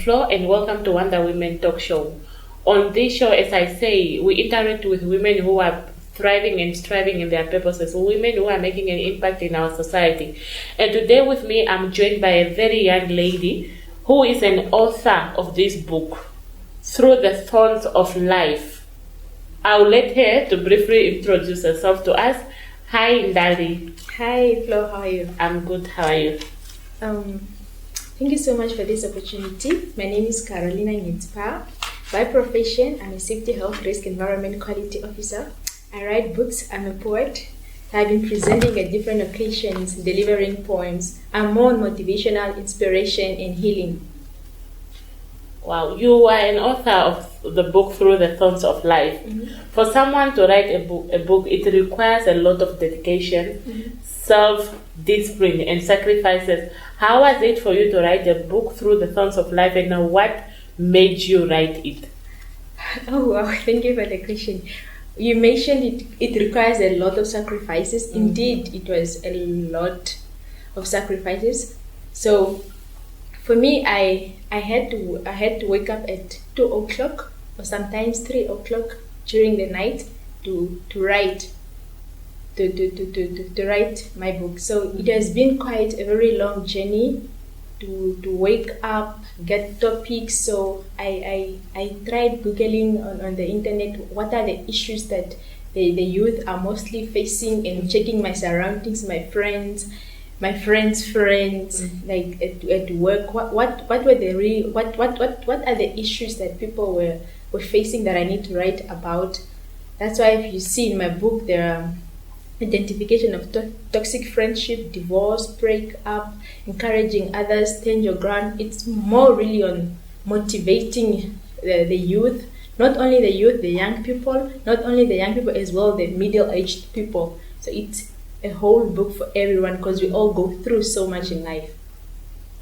Flor, and welcome to Wonder Women Talk Show. On this show, as I say, we interact with women who are thriving and striving in their purposes, women who are making an impact in our society. And today with me, I'm joined by a very young lady who is an author of this book, Through the Thorns of Life. I'll let her to briefly introduce herself to us. Hi, Ndali. Hi, Flor. How are you? I'm good. How are you? Thank you so much for this opportunity. My name is Karoline. By profession, I'm a safety, health, risk, environment quality officer. I write books. I'm a poet. I've been presenting at different occasions, delivering poems. I'm more on motivational, inspiration, and healing. Wow, you are an author of the book Through the Thorns of Life. Mm-hmm. For someone to write a book, it requires a lot of dedication, self-discipline, and sacrifices. How was it for you to write a book Through the Thorns of Life, and what made you write it? Oh, wow. Thank you for the question. You mentioned it requires a lot of sacrifices. Mm-hmm. Indeed, it was a lot of sacrifices. So, for me, I had to wake up at 2:00 or sometimes 3:00 during the night to write to write my book. So it has been quite a very long journey to wake up, get topics. So I tried Googling on the internet what are the issues that the youth are mostly facing, and checking my surroundings, my friends, like at work. What were the what are the issues that people were facing that I need to write about? That's why if you see in my book, there are identification of toxic friendship, divorce, breakup, encouraging others, stand your ground. It's more really on motivating the youth, not only the youth, the young people, as well the middle-aged people. So it's a whole book for everyone, because we all go through so much in life.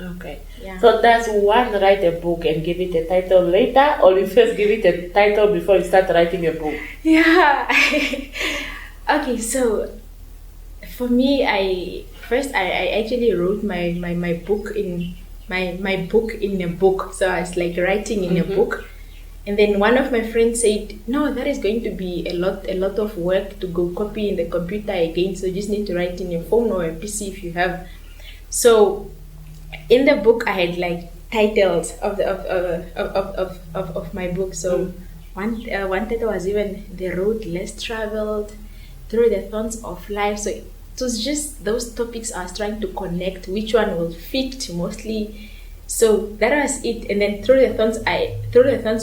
Okay. Yeah. So does one write a book and give it a title later, or you first give it a title before you start writing a book? Yeah. Okay, so for me, I actually wrote my book in my book in a book. So I was like writing in a book. And then one of my friends said, no, that is going to be a lot of work to go copy in the computer again. So you just need to write in your phone or a PC if you have. So in the book, I had like titles of my book. So one title was even The Road Less Traveled, Through the Thorns of Life. So it was just those topics I was trying to connect, which one will fit mostly. So that was it. And then Through the Thorns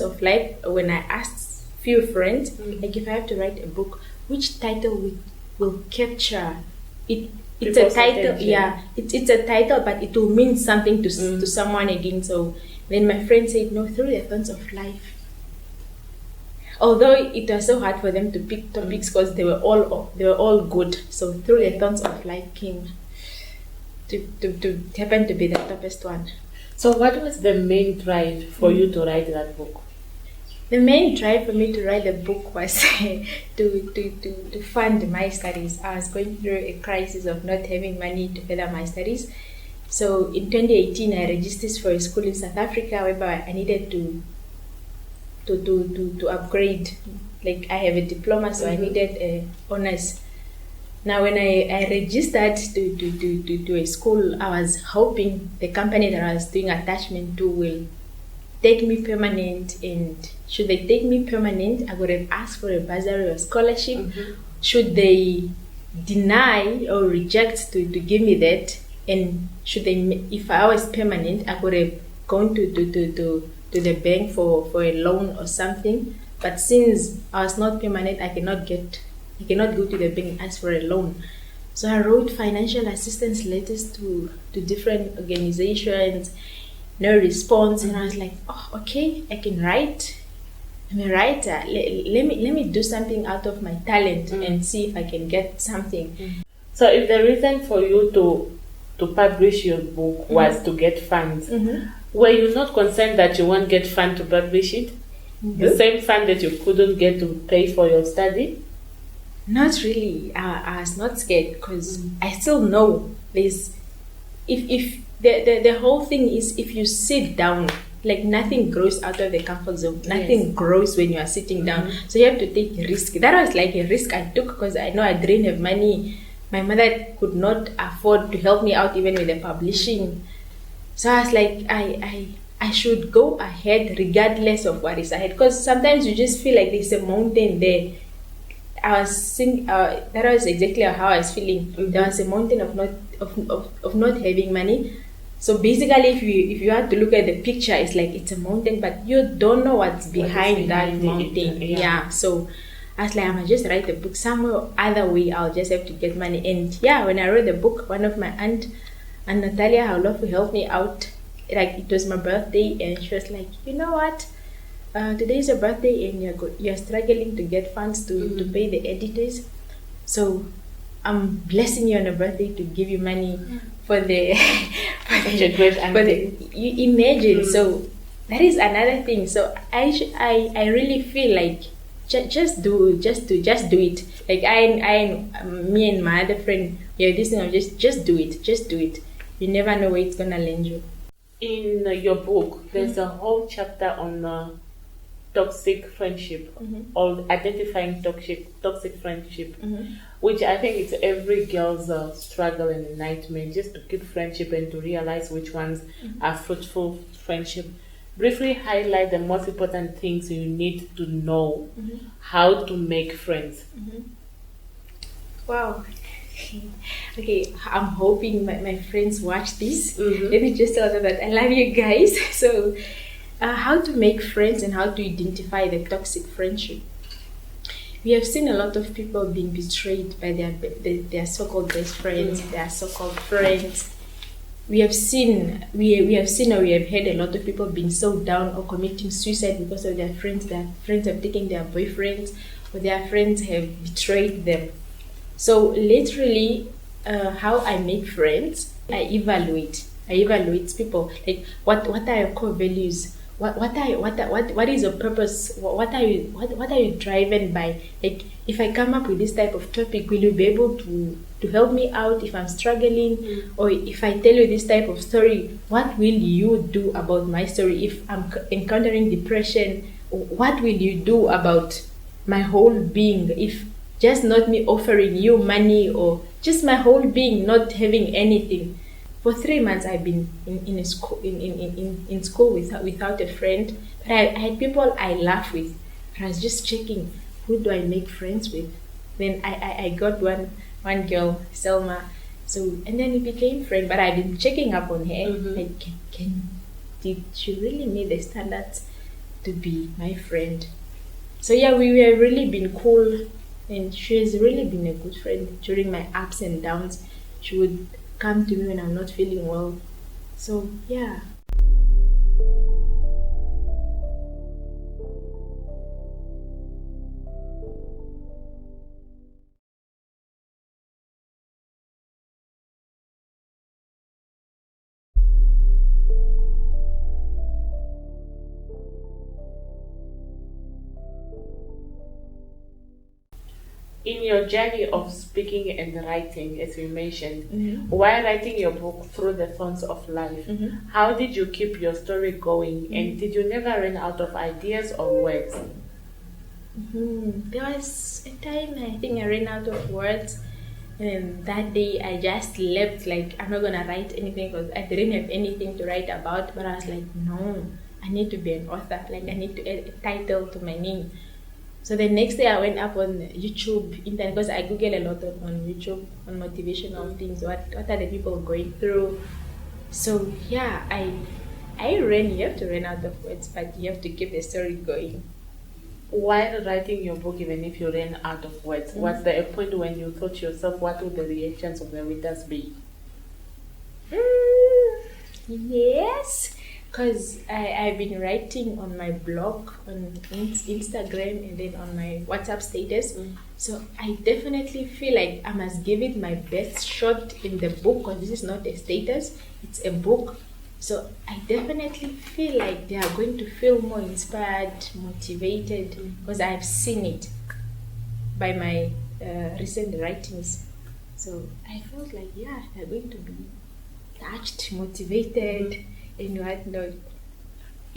of Life, when I asked few friends, like if I have to write a book, which title will capture it? It's a title, attention. Yeah. It's a title, but it will mean something to someone again. So then my friend said, no, Through the Thorns of Life. Although it was so hard for them to pick topics because they were all good. So Through the Thorns of Life came to happen to be the toughest one. So what was the main drive for you to write that book? The main drive for me to write the book was to fund my studies. I was going through a crisis of not having money to further my studies. So in 2018, I registered for a school in South Africa, whereby I needed to upgrade. Like I have a diploma, so I needed a honors. Now, when I registered to a school, I was hoping the company that I was doing attachment to will take me permanent. And should they take me permanent, I would have asked for a bursary or scholarship. Should they deny or reject to give me that, and if I was permanent, I could have gone to the bank for a loan or something. But since I was not permanent, I cannot go to the bank and ask for a loan. So I wrote financial assistance letters to different organizations, no response. And I was like, oh, okay, I can write. I'm a writer. Let me do something out of my talent and see if I can get something. So if the reason for you to publish your book was to get funds, were you not concerned that you won't get funds to publish it? The same fund that you couldn't get to pay for your study? Not really. I was not scared, because I still know there's if the whole thing is, if you sit down like nothing grows out of the comfort zone. Nothing grows when you are sitting down. So you have to take a risk. That was like a risk I took because I know I didn't have money. My mother could not afford to help me out even with the publishing. So I was like, I should go ahead regardless of what is ahead. Because sometimes you just feel like there's a mountain there. I was that was exactly how I was feeling. There was a mountain of not having money. So basically, if you have to look at the picture, it's like it's a mountain, but you don't know what's behind that mountain. Yeah. So I was like, I'm gonna just write the book somewhere other way. I'll just have to get money. And yeah, when I wrote the book, one of my aunt and Natalia, I would love to help me out. Like it was my birthday, and she was like, you know what? Today is your birthday, and you're struggling to get funds to pay the editors. So I'm blessing you on your birthday to give you money for the you imagine. So that is another thing. So I really feel like just do it. Like me and my other friend, this thing of just do it. You never know where it's gonna land you. In your book, there's a whole chapter on toxic friendship, or identifying toxic friendship, which I think it's every girl's struggle and a nightmare, just to keep friendship and to realize which ones are fruitful friendship. Briefly highlight the most important things you need to know how to make friends. Wow. Okay, I'm hoping my friends watch this. Let me just tell them that I love you guys. So how to make friends and how to identify the toxic friendship. We have seen a lot of people being betrayed by their so-called best friends, their so-called friends. We have seen or we have heard a lot of people being so down or committing suicide because of their friends. Their friends have taken their boyfriends, or their friends have betrayed them. So literally, how I make friends, I evaluate people. Like what are your core values? What is your purpose? What are you driven by? Like if I come up with this type of topic, will you be able to help me out if I'm struggling? Or if I tell you this type of story, what will you do about my story? If I'm encountering depression, what will you do about my whole being? If just not me offering you money, or just my whole being not having anything. For 3 months, I've been in school without a friend. But I had people I laugh with. I was just checking, who do I make friends with? Then I got one girl, Selma. So and then we became friends. But I've been checking up on her. Like, did she really meet the standards to be my friend? So yeah, we have really been cool. And she has really been a good friend during my ups and downs. She would come to me when I'm not feeling well. So, yeah. In your journey of speaking and writing, as you mentioned, while writing your book Through the Thorns of Life, how did you keep your story going, and did you never run out of ideas or words? There was a time I think I ran out of words, and that day I just slept. Like, I'm not gonna write anything because I didn't have anything to write about. But I was like, no, I need to be an author. Like, I need to add a title to my name. So the next day I went up on YouTube, internet, because I Google a lot on YouTube on motivational things. What are the people going through? So yeah, you have to run out of words, but you have to keep the story going. While writing your book, even if you ran out of words, was there a point when you thought to yourself, what would the reactions of the readers be? Yes. Because I've been writing on my blog, on Instagram, and then on my WhatsApp status. So I definitely feel like I must give it my best shot in the book, because this is not a status, it's a book. So I definitely feel like they are going to feel more inspired, motivated, because I've seen it by my recent writings. So I felt like, yeah, they're going to be touched, motivated, and what not.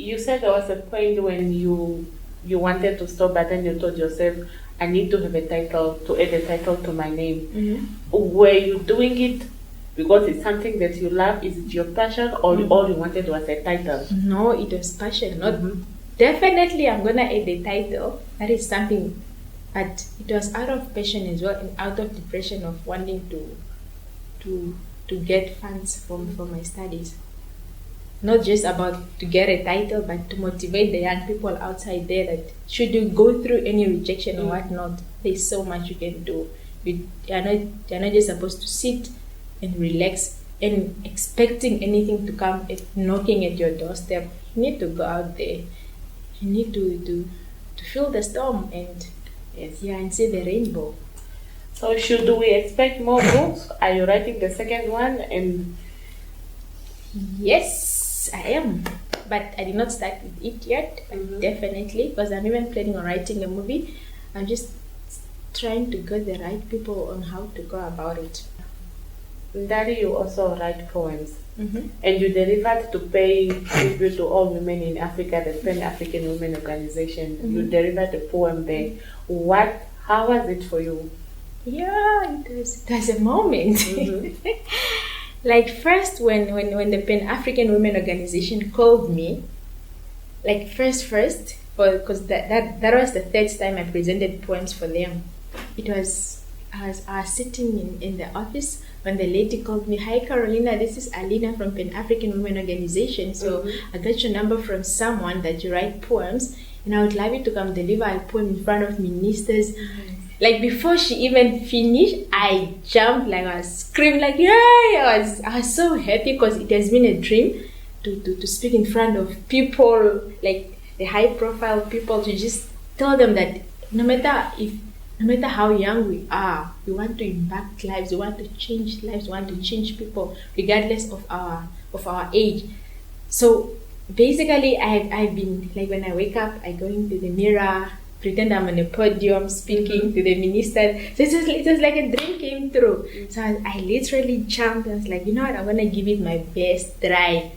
You said there was a point when you wanted to stop, but then you told yourself, I need to have a title, to add a title to my name. Were you doing it because it's something that you love? Is it your passion, or all you wanted was a title? No, it was passion. Not definitely. I'm gonna add the title. That is something, but it was out of passion as well, and out of depression of wanting to get funds from my studies. Not just about to get a title, but to motivate the young people outside there that should you go through any rejection or whatnot, there's so much you can do. You're not just supposed to sit and relax and expecting anything to come knocking at your doorstep. You need to go out there. You need to feel the storm and and see the rainbow. So should we expect more books? Are you writing the second one? And yes, I am, but I did not start with it yet. Definitely, because I'm even planning on writing a movie. I'm just trying to get the right people on how to go about it. Ndali, you also write poems, and you delivered to pay tribute to all women in Africa, the Pan-African Women Organization. You delivered a poem there. How was it for you? Yeah, it was a moment. Like first, when the Pan-African Women Organization called me, like first, because that was the third time I presented poems for them. I was sitting in the office when the lady called me. Hi, Karoline, this is Alina from Pan-African Women Organization. So I got your number from someone that you write poems, and I would love you to come deliver a poem in front of ministers. Like before she even finished, I jumped, like I screamed, like yay! I was so happy because it has been a dream to speak in front of people, like the high profile people, to just tell them that no matter how young we are, we want to impact lives, we want to change lives, we want to change people regardless of our age. So basically I've been like, when I wake up, I go into the mirror, pretend I'm on a podium speaking to the minister. So it was like a dream came true. So I literally jumped and was like, you know what, I'm gonna give it my best try.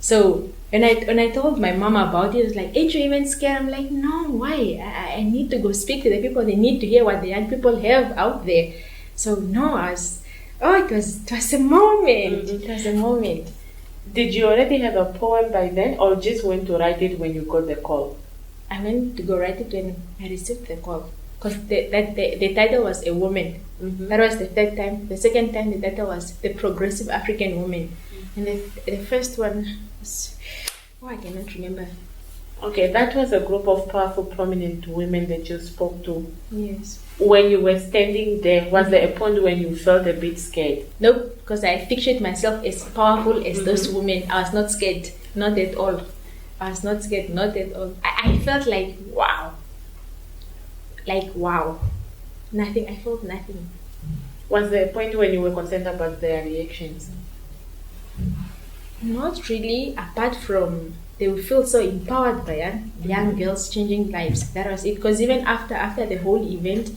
So when I told my mom about it, it was like, ain't you even scared? I'm like, no, why? I need to go speak to the people. They need to hear what the young people have out there. So no, it was a moment. It was a moment. Did you already have a poem by then, or just went to write it when you got the call? I went to go write it when I received the call, because the title was A Woman. That was the third time. The second time the title was The Progressive African Woman. And the first one was, I cannot remember. Okay, that was a group of powerful, prominent women that you spoke to. Yes. When you were standing there, was there a point when you felt a bit scared? Nope, because I pictured myself as powerful as those women. I was not scared, not at all. I was not scared, not at all. I felt like, wow. Like, wow. Nothing, I felt nothing. Was there a point when you were concerned about their reactions? Not really, apart from they will feel so empowered by young girls changing lives. That was it. Because even after the whole event,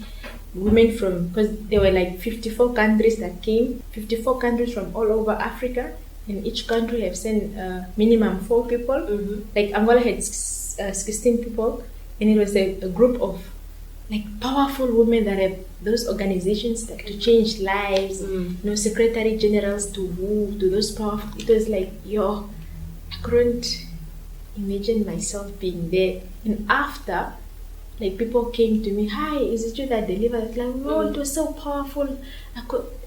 women because there were like 54 countries that came, 54 countries from all over Africa, and each country have sent minimum 4 people. Like Angola had 16 people, and it was a group of like powerful women that have those organizations that to change lives, secretary generals to those powerful. It was like, I couldn't imagine myself being there. And after, like, people came to me, hi, is it you that delivered? Like, oh, it was so powerful.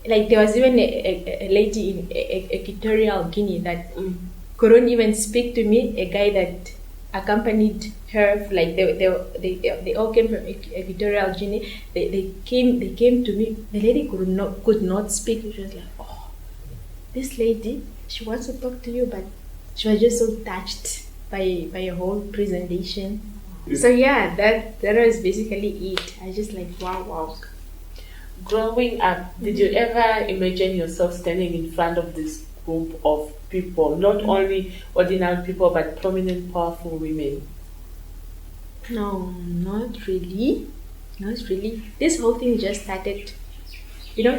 There was even a lady in Equatorial Guinea that couldn't even speak to me, a guy that accompanied her, like they all came from Equatorial Guinea. They came to me. The lady could not speak. She was like, oh, this lady, she wants to talk to you, but she was just so touched by your whole presentation. So yeah, that was basically it. I just like, wow. Growing up, did you ever imagine yourself standing in front of this group of people, not only ordinary people, but prominent, powerful women? No, not really. This whole thing just started.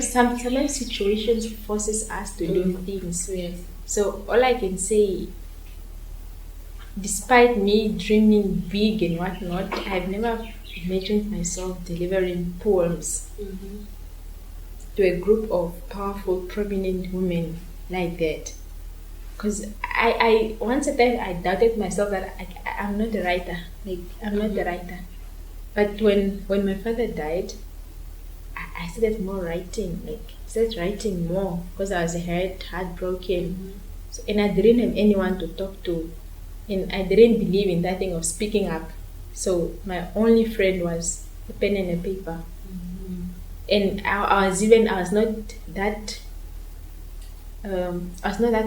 Sometimes situations forces us to do things. Yes. So all I can say, despite me dreaming big and whatnot, I've never imagined myself delivering poems to a group of powerful, prominent women like that. Because I once a time I doubted myself that I'm not a writer. Like, I'm not a writer. But when my father died, I started more writing. Like, started writing more because I was heartbroken. So, and I didn't have anyone to talk to. And I didn't believe in that thing of speaking up. So my only friend was a pen and a paper. And I was not that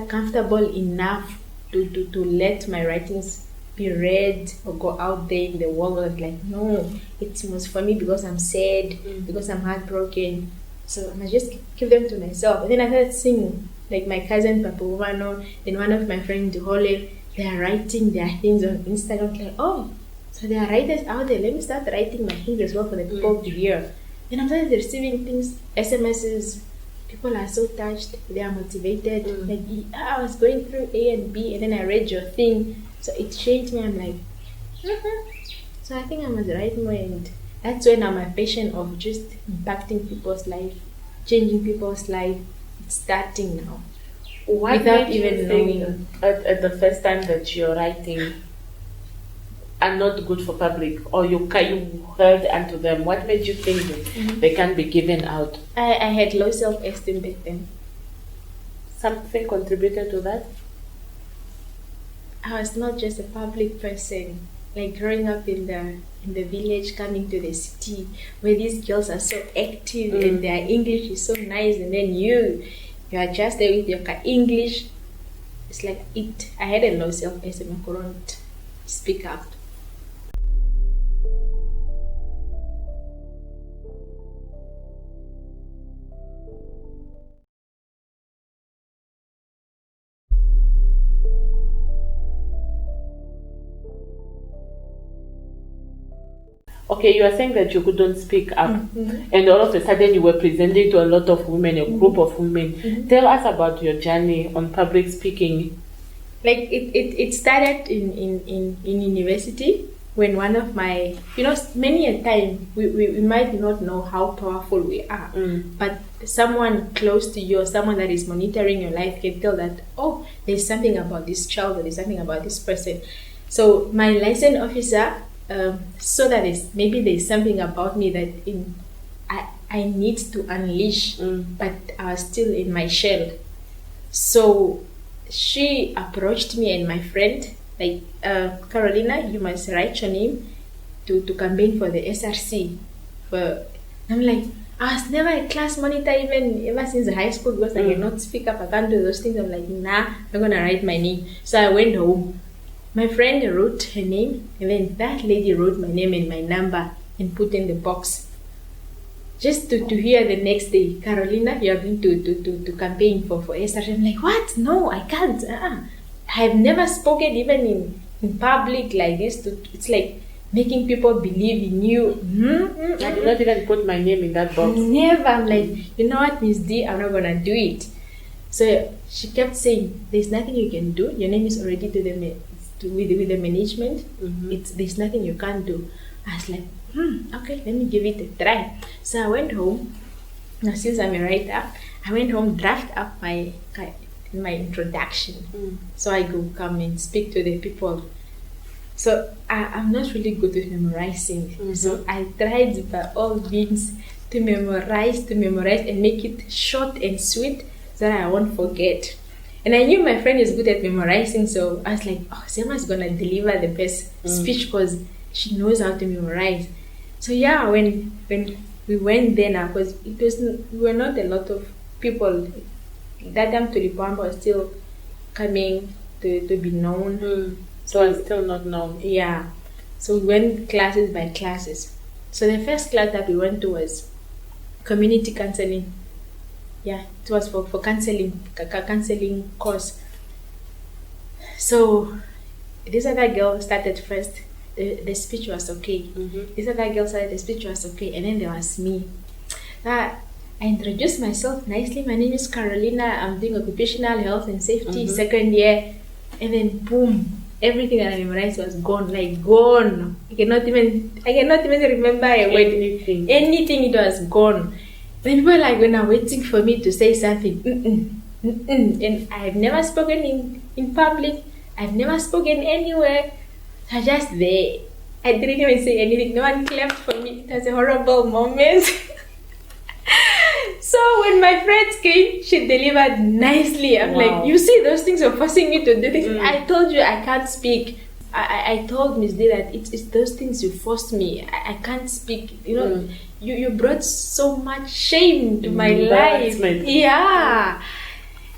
comfortable enough to let my writings be read or go out there in the world. I was like, no, it was for me because I'm sad, because I'm heartbroken. So I must just keep them to myself. And then I started singing, like my cousin Papa Wano, then one of my friends Duhole, they are writing their things on Instagram. Like, oh, so there are writers out there. Let me start writing my things as well for the people to hear. And I'm started receiving things, SMSs. People are so touched. They are motivated. Like, I was going through A and B, and then I read your thing. So it changed me. I'm like, so I think I must write more. And that's when my passion of just impacting people's life, changing people's life, it's starting now. What Without made even you knowing. think at the first time that you're writing are not good for public, or you held onto them? What made you think that they can be given out? I had low self-esteem back then. Something contributed to that? I was not just a public person. Like growing up in the village, coming to the city, where these girls are so active and their English is so nice, and then you are just there with your English. It's like I had a low self-esteem. I couldn't speak up. Okay, you are saying that you couldn't speak up, and all of a sudden you were presenting to a lot of women, a group of women. Tell us about your journey on public speaking. Like it started in university, when one of my, many a time we might not know how powerful we are, but someone close to you or someone that is monitoring your life can tell that, oh, there's something about this child, or there's something about this person. So my license officer saw that there's something about me that I need to unleash, but I was still in my shell. So she approached me and my friend, like, Karoline, you must write your name to campaign for the SRC. I'm like, I was never a class monitor even ever since high school, because I cannot speak up, I can't do those things. I'm like, nah, I'm gonna write my name. So I went home. My friend wrote her name, and then that lady wrote my name and my number and put in the box. Just to hear the next day, Karoline, you are going to campaign for SRC. I'm like, what? No, I can't. I have never spoken even in public like this. It's like making people believe in you. I did not even put my name in that box. Never. I'm like, you know what, Miss D, I'm not going to do it. So she kept saying, there's nothing you can do. Your name is already with the management. There's nothing you can't do. I was like, okay, let me give it a try. So I went home. Now, since I'm a writer, I went home, draft up my introduction. So I go come and speak to the people. So I'm not really good with memorizing. So I tried by all means to memorize and make it short and sweet so that I won't forget. And I knew my friend is good at memorizing, so I was like, oh, Selma's gonna deliver the best speech because she knows how to memorize. So yeah, when we went there now, because we were not a lot of people. That time Tulipamba was still coming to be known. So I'm still not known. Yeah. So we went classes by classes. So the first class that we went to was community counseling. Yeah, it was for counseling course. So this other girl started first. The speech was okay. This other girl started, the speech was okay. And then there was me. I introduced myself nicely. My name is Karoline. I'm doing occupational health and safety, second year. And then boom, everything that I memorized was gone, like gone. I cannot even remember a word. Anything, it was gone. Then people like when are waiting for me to say something. And I've never spoken in public. I've never spoken anywhere. I was just there. I didn't even say anything. No one clapped for me. It was a horrible moment. So when my friends came, she delivered nicely. I'm like, you see, those things are forcing me to do this. I told you I can't speak. I told Miss D that it's those things you forced me. I can't speak. You know, you brought so much shame to my life. Yeah.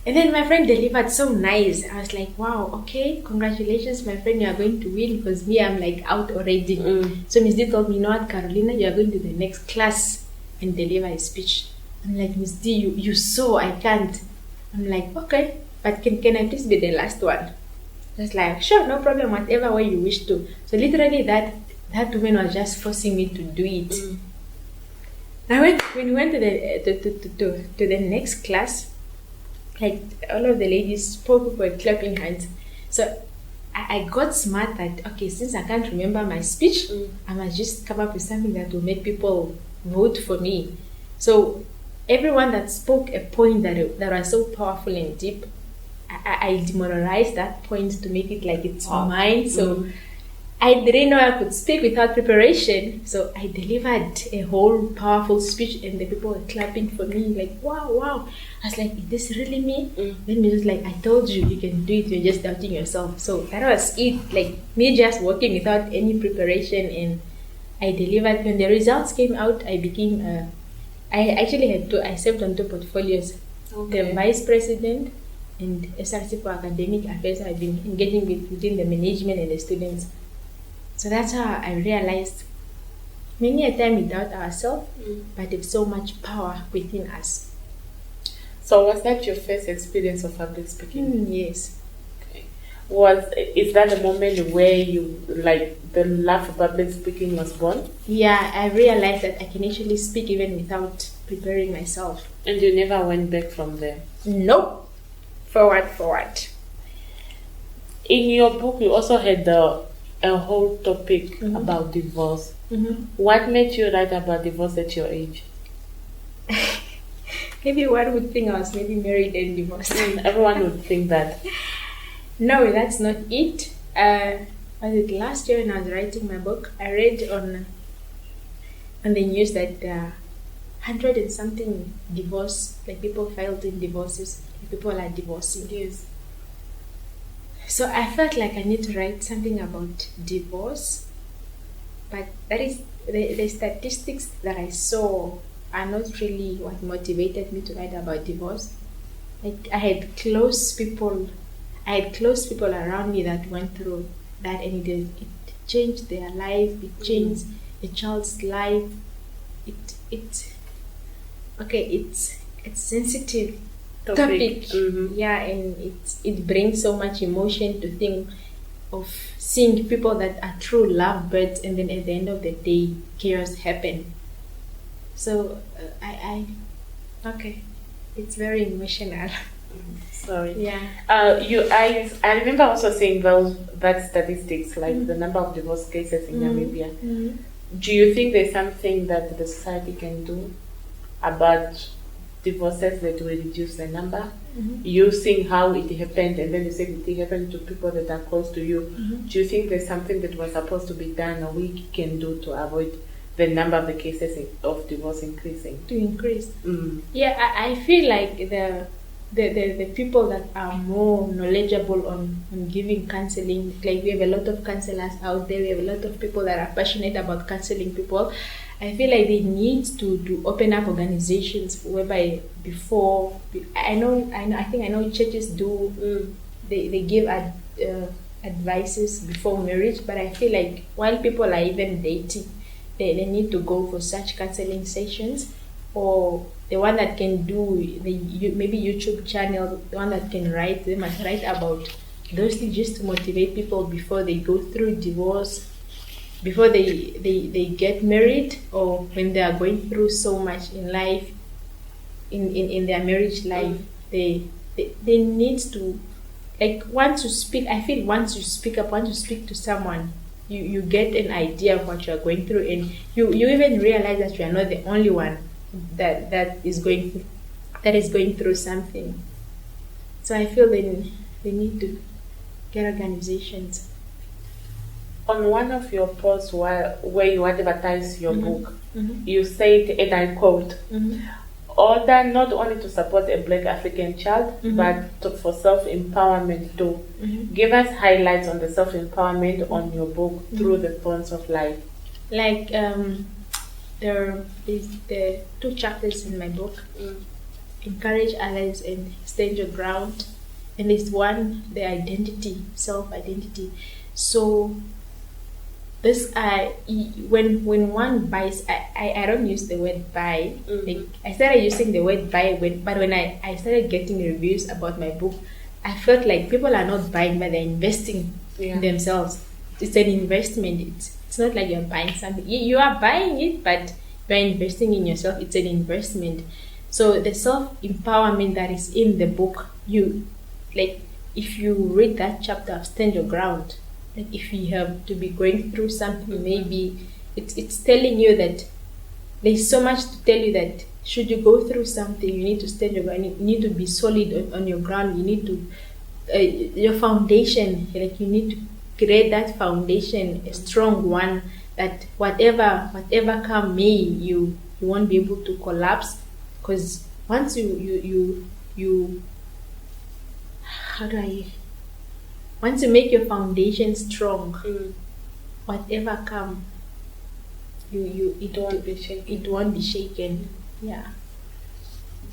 And then my friend delivered so nice. I was like, wow, okay, congratulations, my friend, you are going to win, because me, I'm like out already. So Miss D told me, you know what, Karoline, you are going to the next class and deliver a speech. I'm like, Miss D, you saw I can't. I'm like, okay, but can I please be the last one? Just like, sure, no problem, whatever way you wish to. So literally that woman was just forcing me to do it. Now when we went to the next class, like all of the ladies spoke, were clapping hands. So I got smart that, okay, since I can't remember my speech, I must just come up with something that will make people vote for me. So everyone that spoke a point that was so powerful and deep, I demoralized that point to make it like it's mine. So I didn't know I could speak without preparation. So I delivered a whole powerful speech and the people were clapping for me like, wow. I was like, is this really me? Then me was like, I told you, you can do it, you're just doubting yourself. So that was it, like me just working without any preparation, and I delivered. When the results came out, I became, I actually I served on 2 portfolios. The vice president and SRC for academic affairs. I've been engaging within the management and the students. So that's how I realized many a time we doubt ourselves, but there's so much power within us. So was that your first experience of public speaking? Yes. Okay. Is that the moment where you, like, the love for public speaking was born? Yeah, I realized that I can actually speak even without preparing myself. And you never went back from there? Nope. Forward. In your book, you also had a whole topic about divorce. What made you write about divorce at your age? Maybe one would think I was maybe married and divorced. Everyone would think that. No, that's not it. Was it last year when I was writing my book? I read on the news that 100 and something divorce, like people filed in divorces, people are divorcing. Yes. So I felt like I need to write something about divorce, but that is the statistics that I saw are not really what motivated me to write about divorce. Like I had close people around me that went through that, and it changed their life. It changed a child's life. It's sensitive topic. Yeah, and it brings so much emotion to think of seeing people that are true lovebirds, and then at the end of the day, chaos happen. So it's very emotional. Sorry. Yeah. I remember also seeing that statistics, like the number of divorce cases in Namibia. Do you think there's something that the society can do about divorces that will reduce the number? You seeing how it happened, and then you say it happened to people that are close to you. Do you think there's something that was supposed to be done or we can do to avoid the number of the cases of divorce increasing? To increase. Yeah, I feel like the people that are more knowledgeable on giving counseling, like we have a lot of counselors out there, we have a lot of people that are passionate about counseling people. I feel like they need to open up organizations whereby before, I think I know churches do, they give advices before marriage, but I feel like while people are even dating, they need to go for such counseling sessions, or the one that can do maybe YouTube channel, the one that can write, they must write about those things just to motivate people before they go through divorce, before they get married, or when they are going through so much in life, in their marriage life. They need to like once you speak, I feel once you speak up, once you speak to someone, you get an idea of what you're going through, and you even realize that you are not the only one that is going through something. So I feel they need to get organizations. On one of your posts where you advertise your book, Mm-hmm. you said, and I quote, Mm-hmm. order not only to support a Black African child, Mhm. but for self-empowerment too. Mhm. Give us highlights on the self-empowerment on your book through the thorns of life. Like there is the 2 chapters in my book. Encourage others and stand your ground. And there's one, the identity, self-identity. So this when one buys, I don't use the word buy. Like I started using the word buy but when I started getting reviews about my book, I felt like people are not buying, but they're investing in themselves. It's an investment. It's not like you're buying something. You are buying it, but you're investing in yourself. It's an investment. So the self-empowerment that is in the book, you like if you read that chapter of Stand Your Ground, like if you have to be going through something, maybe it's telling you that there's so much to tell you that should you go through something, you need to stand your ground. You need to be solid on your ground. You need to your foundation, like you need to create that foundation, a strong one, that whatever come may, you won't be able to collapse, because once you how do I once you make your foundation strong, whatever come, it won't be shaken. Yeah.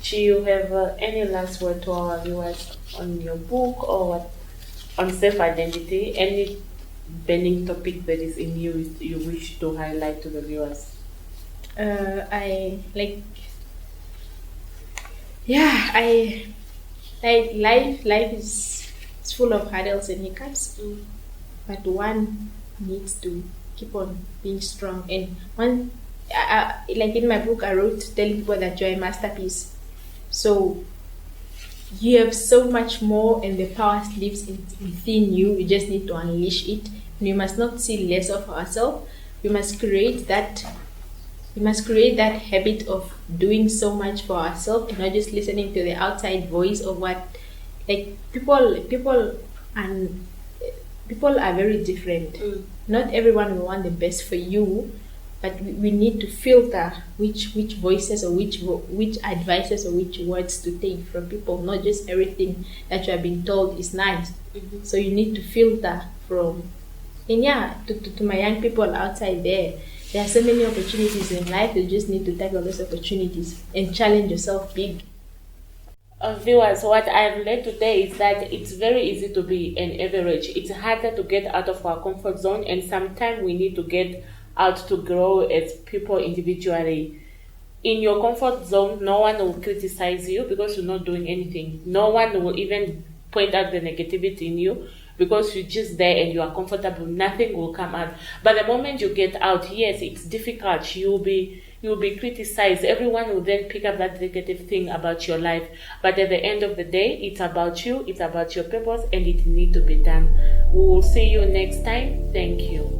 Do you have any last word to our viewers on your book or on self-identity? Any burning topic that is in you wish to highlight to the viewers? I like life is full of hurdles and hiccups, but one needs to keep on being strong. And one, like in my book, I wrote telling people that you're a masterpiece. So you have so much more, and the power lives within you. You just need to unleash it. And we must not see less of ourselves. We must create that. We must create that habit of doing so much for ourselves and not just listening to the outside voice of what, like people are very different. Not everyone will want the best for you, but we need to filter which voices or which advices or which words to take from people. Not just everything that you are being told is nice. So you need to filter from. And to my young people outside there are so many opportunities in life. You just need to tackle those opportunities and challenge yourself big. Viewers, what I've learned today is that it's very easy to be an average. It's harder to get out of our comfort zone, and sometimes we need to get out to grow as people individually. In your comfort zone, no one will criticize you because you're not doing anything. No one will even point out the negativity in you because you're just there and you are comfortable. Nothing will come out. But the moment you get out, yes, it's difficult. You'll be criticized. Everyone will then pick up that negative thing about your life. But at the end of the day, it's about you, it's about your purpose, and it needs to be done. We will see you next time. Thank you.